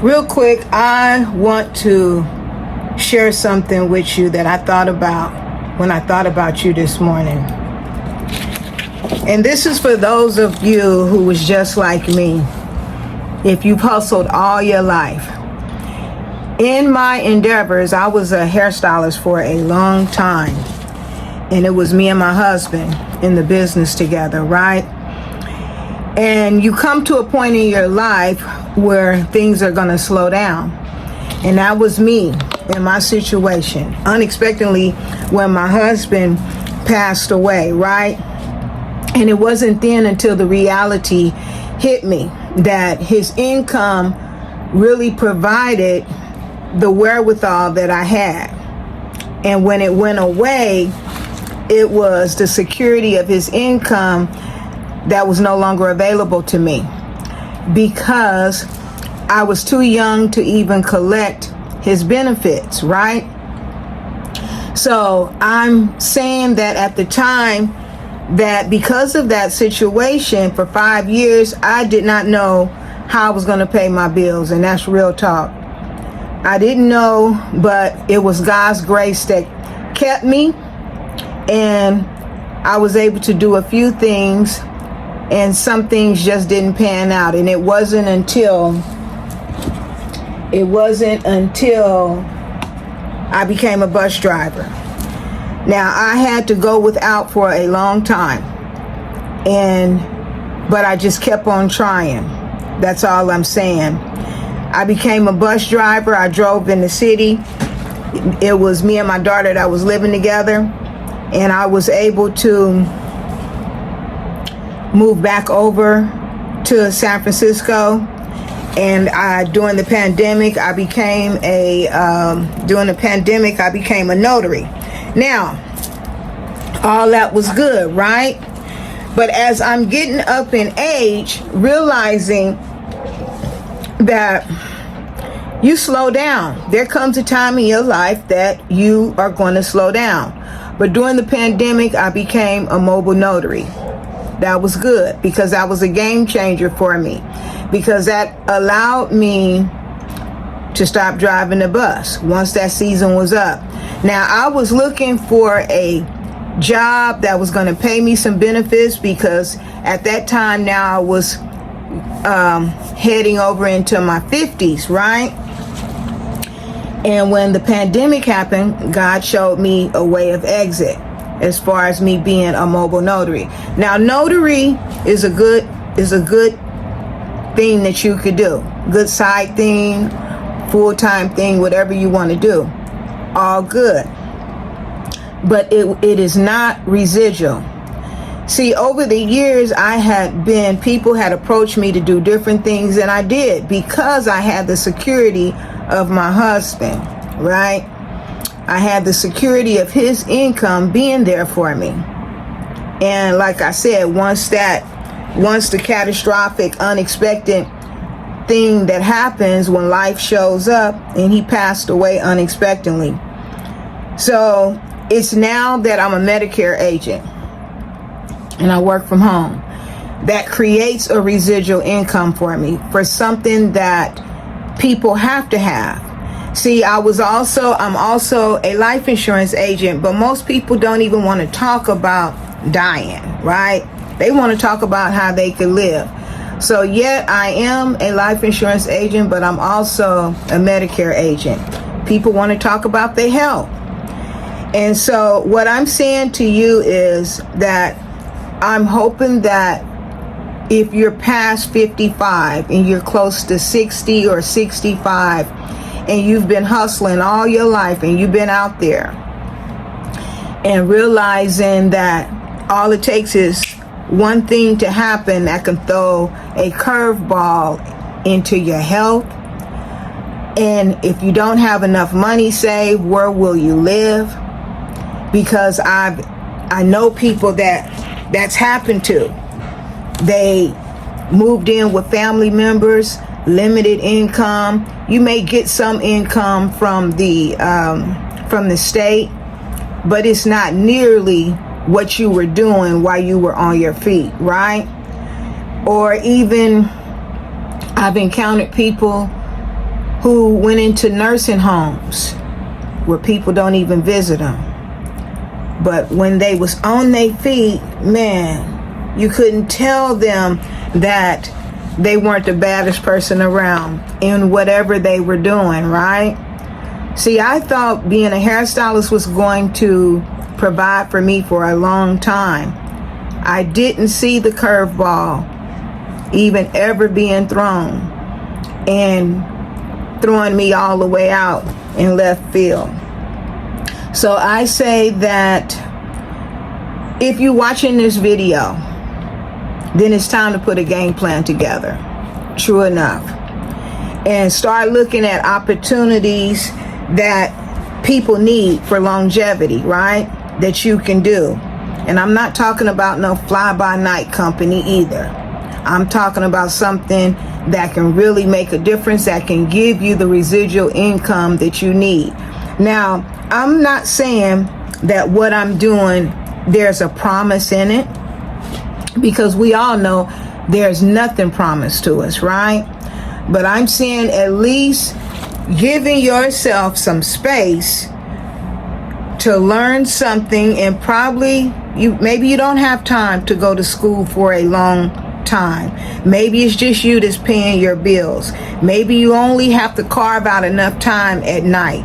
Real quick, I want to share something with you that I thought about when I thought about you this morning. And this is for those of you who was just like me. If you've hustled all your life. In my endeavors, I was a hairstylist for a long time. And it was me and my husband in the business together, right? And you come to a point in your life where things are going to slow down. And that was me in my situation. Unexpectedly, when my husband passed away, right? And it wasn't then until the reality hit me that his income really provided the wherewithal that I had. And when it went away, it was the security of his income that was no longer available to me because I was too young to even collect his benefits, right? So I'm saying that at the time that because of that situation for 5 years, I did not know how I was going to pay my bills. And that's real talk. I didn't know, but it was God's grace that kept me. And I was able to do a few things, and some things just didn't pan out. And it wasn't until I became a bus driver. Now, I had to go without for a long time, but I just kept on trying. That's all I'm saying. I became a bus driver. I drove in the city. It was me and my daughter that was living together, and I was able to move back over to San Francisco. And during the pandemic, I became a notary. Now, all that was good, right? But as I'm getting up in age, realizing that you slow down. There comes a time in your life that you are going to slow down. But during the pandemic, I became a mobile notary. That was good because that was a game changer for me, because that allowed me to stop driving the bus once that season was up. Now, I was looking for a job that was going to pay me some benefits because at that time now I was heading over into my 50s, right? And when the pandemic happened, God showed me a way of exit as far as me being a mobile notary. Now, notary is a good thing that you could do. Good side thing, full-time thing, whatever you want to do. All good. But it is not residual. See, over the years, people had approached me to do different things, and I did because I had the security of my husband, right? I had the security of his income being there for me. And like I said, once the catastrophic, unexpected thing that happens when life shows up, and he passed away unexpectedly. So it's now that I'm a Medicare agent and I work from home. That creates a residual income for me for something that people have to have. See, I'm also a life insurance agent, but most people don't even want to talk about dying, right? They want to talk about how they could live. So yet I am a life insurance agent, but I'm also a Medicare agent. People want to talk about their health. And so what I'm saying to you is that I'm hoping that if you're past 55 and you're close to 60 or 65 and you've been hustling all your life and you've been out there and realizing that all it takes is one thing to happen that can throw a curveball into your health. And if you don't have enough money saved, where will you live? Because I know people that's happened to. They moved in with family members, limited income. You may get some income from the state, but it's not nearly what you were doing while you were on your feet, right? Or even I've encountered people who went into nursing homes where people don't even visit them. But when they was on their feet, man, you couldn't tell them that they weren't the baddest person around in whatever they were doing, right? See, I thought being a hairstylist was going to provide for me for a long time. I didn't see the curveball even ever being thrown and throwing me all the way out in left field. So I say that if you're watching this video, then it's time to put a game plan together. True enough. And start looking at opportunities that people need for longevity, right? That you can do. And I'm not talking about no fly-by-night company either. I'm talking about something that can really make a difference, that can give you the residual income that you need. Now, I'm not saying that what I'm doing, there's a promise in it, because we all know there's nothing promised to us, right? But I'm saying at least giving yourself some space to learn something, and probably maybe you don't have time to go to school for a long time. Maybe it's just you that's paying your bills. Maybe you only have to carve out enough time at night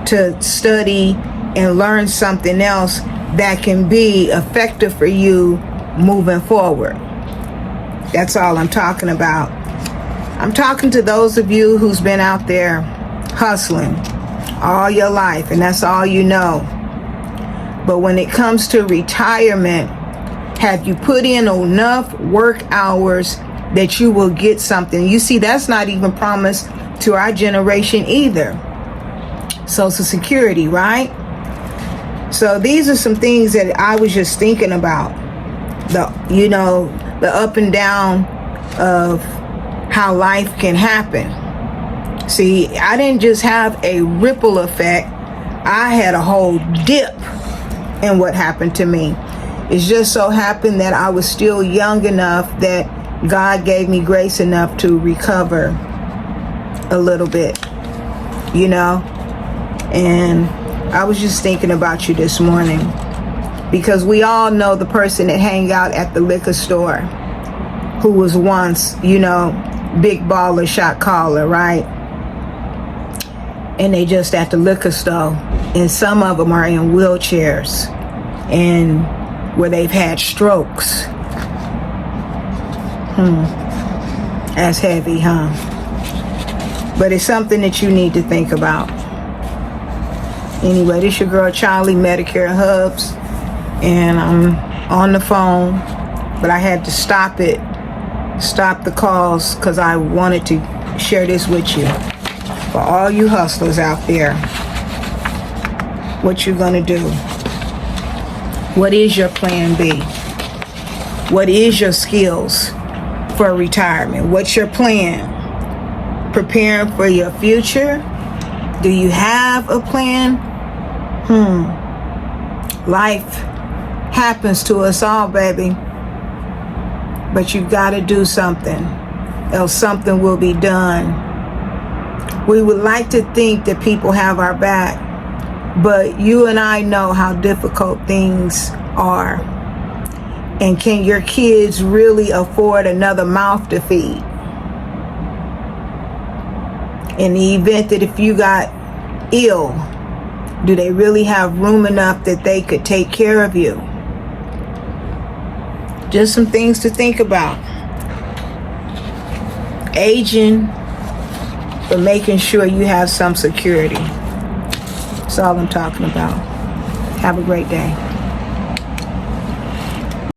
to study and learn something else that can be effective for you moving forward. That's all I'm talking about. I'm talking to those of you who's been out there hustling all your life, and that's all you know. But when it comes to retirement, have you put in enough work hours that you will get something? You see, that's not even promised to our generation either. Social Security, right? So these are some things that I was just thinking about. The up and down of how life can happen. See, I didn't just have a ripple effect. I had a whole dip in what happened to me. It just so happened that I was still young enough that God gave me grace enough to recover a little bit, And I was just thinking about you this morning, because we all know the person that hang out at the liquor store who was once, big baller, shot caller, right? And they just at the liquor store, and some of them are in wheelchairs and where they've had strokes. That's heavy, huh? But it's something that you need to think about. Anyway, this your girl Charlie, Medicare Hubs, and I'm on the phone, but I had to stop the calls, because I wanted to share this with you. For all you hustlers out there, what you gonna do? What is your plan B? What is your skills for retirement? What's your plan? Preparing for your future? Do you have a plan? Life happens to us all, baby. But you gotta do something, else something will be done. We would like to think that people have our back, but you and I know how difficult things are. And can your kids really afford another mouth to feed? In the event that if you got ill, do they really have room enough that they could take care of you? Just some things to think about. Aging, but making sure you have some security. That's all I'm talking about. Have a great day.